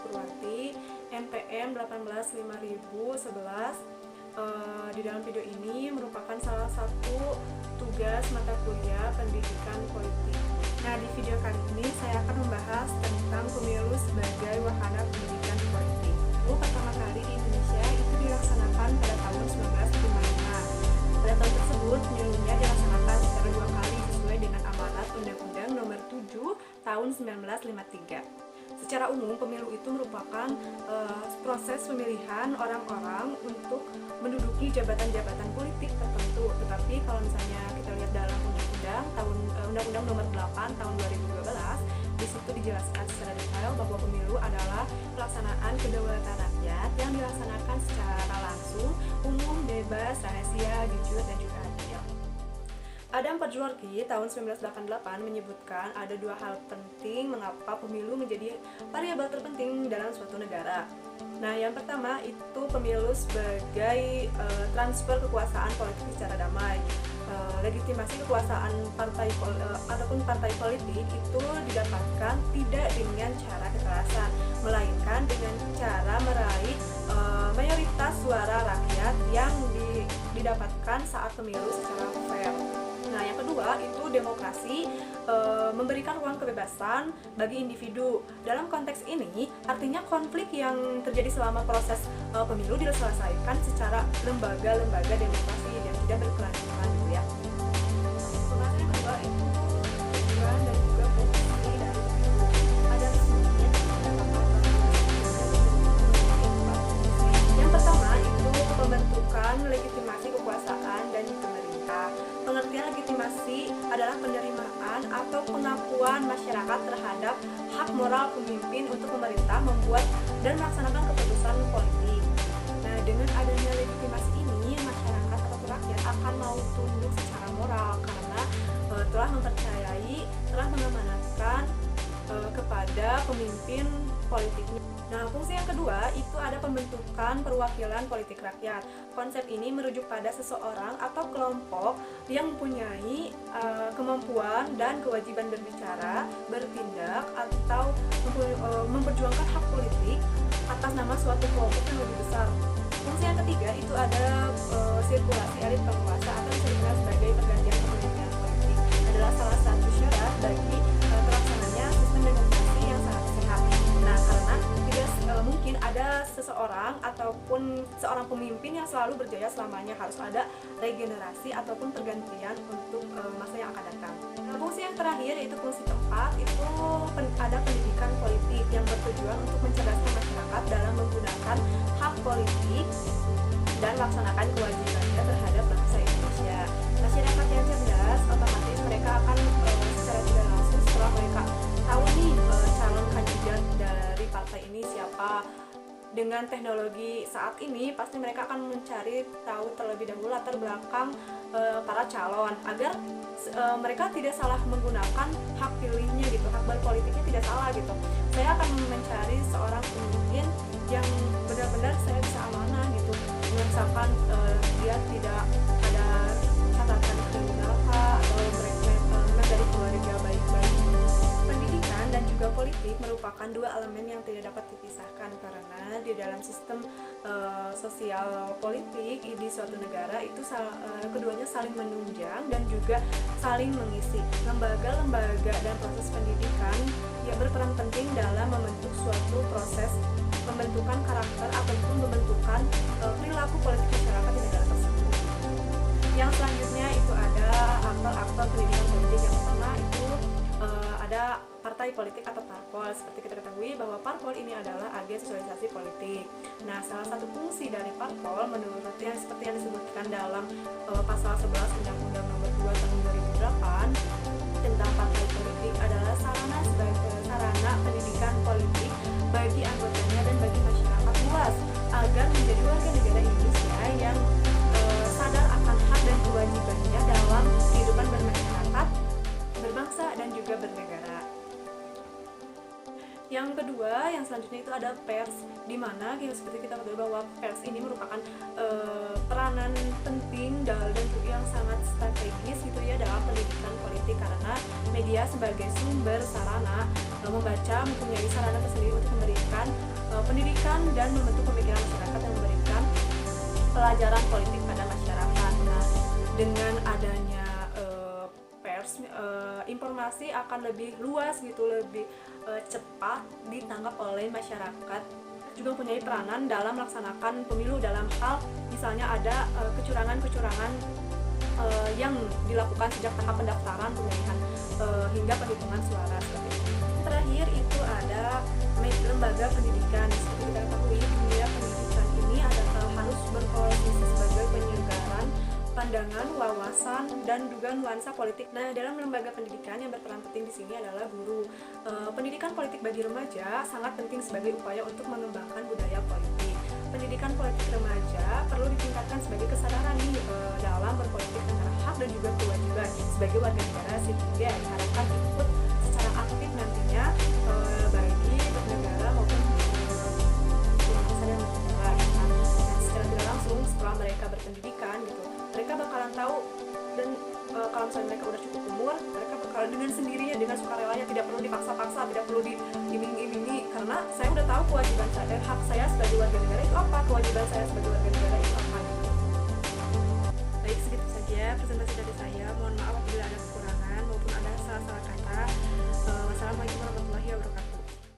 Purwanti, NPM 185011. Di dalam video ini merupakan salah satu tugas mata kuliah pendidikan politik. Nah, di video kali ini saya akan membahas tentang pemilu sebagai wahana pendidikan politik. Pertama kali di Indonesia itu dilaksanakan pada tahun 1955. Pada tahun tersebut, pemilunya dilaksanakan secara 2 kali sesuai dengan amanat Undang-Undang Nomor 7 Tahun 1953. Secara umum, pemilu itu merupakan proses pemilihan orang-orang untuk menduduki jabatan-jabatan politik tertentu. Tetapi kalau misalnya kita lihat dalam Undang-Undang Nomor 8 Tahun 2012, di situ dijelaskan secara detail bahwa pemilu adalah pelaksanaan kedaulatan rakyat yang dilaksanakan secara langsung, umum, bebas, rahasia, jujur, dan juga adil. Adam Pajorki tahun 1988 menyebutkan ada 2 hal penting mengapa pemilu menjadi variabel terpenting dalam suatu negara. Nah, yang pertama itu pemilu sebagai transfer kekuasaan politik secara damai. Legitimasi kekuasaan ataupun partai politik itu didapatkan tidak dengan cara kekerasan, melainkan dengan cara meraih mayoritas suara rakyat yang didapatkan saat pemilu secara fair. Nah, yang kedua itu demokrasi, memberikan ruang kebebasan bagi individu. Dalam konteks ini, artinya konflik yang terjadi selama proses pemilu diselesaikan secara lembaga-lembaga demokrasi dan tidak berkelanjutan gitu ya. Pembahasan yang kedua itu tujuan dan juga fungsi dari pemilu. Ada resminya yang pertama itu pembentukan legitimasi kekuasaan dan pemerintah. Pengertian legitimasi adalah penerimaan atau pengakuan masyarakat terhadap hak moral pemimpin untuk pemerintah membuat dan melaksanakan keputusan politik. Nah, dengan adanya legitimasi ini, masyarakat atau rakyat akan mau tunduk secara moral karena telah mempercayai, telah mengamanatkan kepada pemimpin politiknya. Nah, fungsi yang kedua itu ada pembentukan perwakilan politik rakyat. Konsep ini merujuk pada seseorang atau kelompok yang mempunyai kemampuan dan kewajiban berbicara, bertindak, atau memperjuangkan hak politik atas nama suatu kelompok yang lebih besar. Fungsi yang ketiga itu ada sirkulasi elit penguasa atau disebut sebagai pergantian kepemimpinan politik. Adalah salah satu syarat bagi terlaksananya sistem demokrasi yang sangat sehat. Nah, karena tidak mungkin ada seseorang ataupun seorang pemimpin yang selalu berjaya selamanya, harus ada regenerasi ataupun pergantian untuk masa yang akan datang. Nah, fungsi yang terakhir yaitu fungsi keempat itu ada pendidikan politik yang bertujuan untuk mencerdaskan masyarakat dalam menggunakan hak politik dan melaksanakan kewajibannya terhadap bangsa Indonesia. Masyarakat yang cerdas otomatis mereka akan secara tidak langsung setelah mereka tahu nih calon kandidat dari partai ini siapa, dengan teknologi saat ini pasti mereka akan mencari tahu terlebih dahulu latar belakang para calon agar mereka tidak salah menggunakan hak pilihnya gitu, hak berpolitiknya tidak salah gitu. Saya akan mencari seorang pemimpin yang benar-benar saya bisa amanah gitu, misalkan dia tidak ada catatan kriminal atau mereka dari keluarga baik-baik. Pendidikan dan juga politik merupakan 2 elemen yang tidak dapat dipisahkan karena di dalam sistem sosial politik di suatu negara itu keduanya saling menunjang dan juga saling mengisi. Lembaga-lembaga dan proses pendidikan yang berperan penting dalam membentuk suatu proses pembentukan karakter ataupun pembentukan perilaku politik masyarakat di negara tersebut. Yang selanjutnya itu ada aktor-aktor pendidikan politik. Yang pertama itu ada partai politik atau parpol. Seperti kita ketahui bahwa parpol ini adalah agen sosialisasi politik. Nah, salah satu fungsi dari parpol menurutnya seperti yang disebutkan dalam pasal 11 Undang-Undang Nomor 2 Tahun 2008 tentang partai politik adalah sarana pendidikan politik bagi anggotanya dan bagi masyarakat luas agar menjadi warga negara Indonesia yang sadar akan hak dan kewajibannya dalam kehidupan bermasyarakat, berbangsa, dan juga bernegara. Yang kedua, yang selanjutnya itu ada pers, di mana seperti kita ketahui bahwa pers ini merupakan peranan penting dan juga yang sangat strategis gitu ya dalam pendidikan politik, karena media sebagai sumber sarana membaca, mempunyai sarana tersendiri untuk memberikan pendidikan dan membentuk pemikiran masyarakat yang memberikan pelajaran politik pada masyarakat. Nah, dengan adanya pers, informasi akan lebih luas gitu, lebih cepat ditangkap oleh masyarakat. Juga mempunyai peranan dalam melaksanakan pemilu dalam hal misalnya ada kecurangan-kecurangan yang dilakukan sejak tahap pendaftaran, pemilihan hingga perhitungan suara seperti itu. Terakhir itu ada lembaga pendidikan. Seperti kita ketahui, dunia pendidikan ini harus berposisi sebagai penyelenggaraan pandangan, wawasan, dan juga nuansa politik. Nah, dalam lembaga pendidikan yang berperan penting di sini adalah guru. Pendidikan politik bagi remaja sangat penting sebagai upaya untuk mengembangkan budaya politik. Pendidikan politik remaja perlu ditingkatkan sebagai kesadaran dalam berpolitik antara hak dan juga kewajiban sebagai warga negara, sehingga diharapkan ikut secara aktif nantinya bagi bernegara maupun bangsa dan negara. Nah, secara tidak langsung setelah mereka berpendidikan gitu, mereka bakalan tahu, dan kalau misalnya mereka udah cukup umur, mereka bakalan dengan sendirinya, dengan sukarelanya, tidak perlu dipaksa-paksa, tidak perlu diiming-imingi, karena saya udah tahu kewajiban saya, hak saya sebagai warga negara itu apa, kewajiban saya sebagai warga negara itu apa.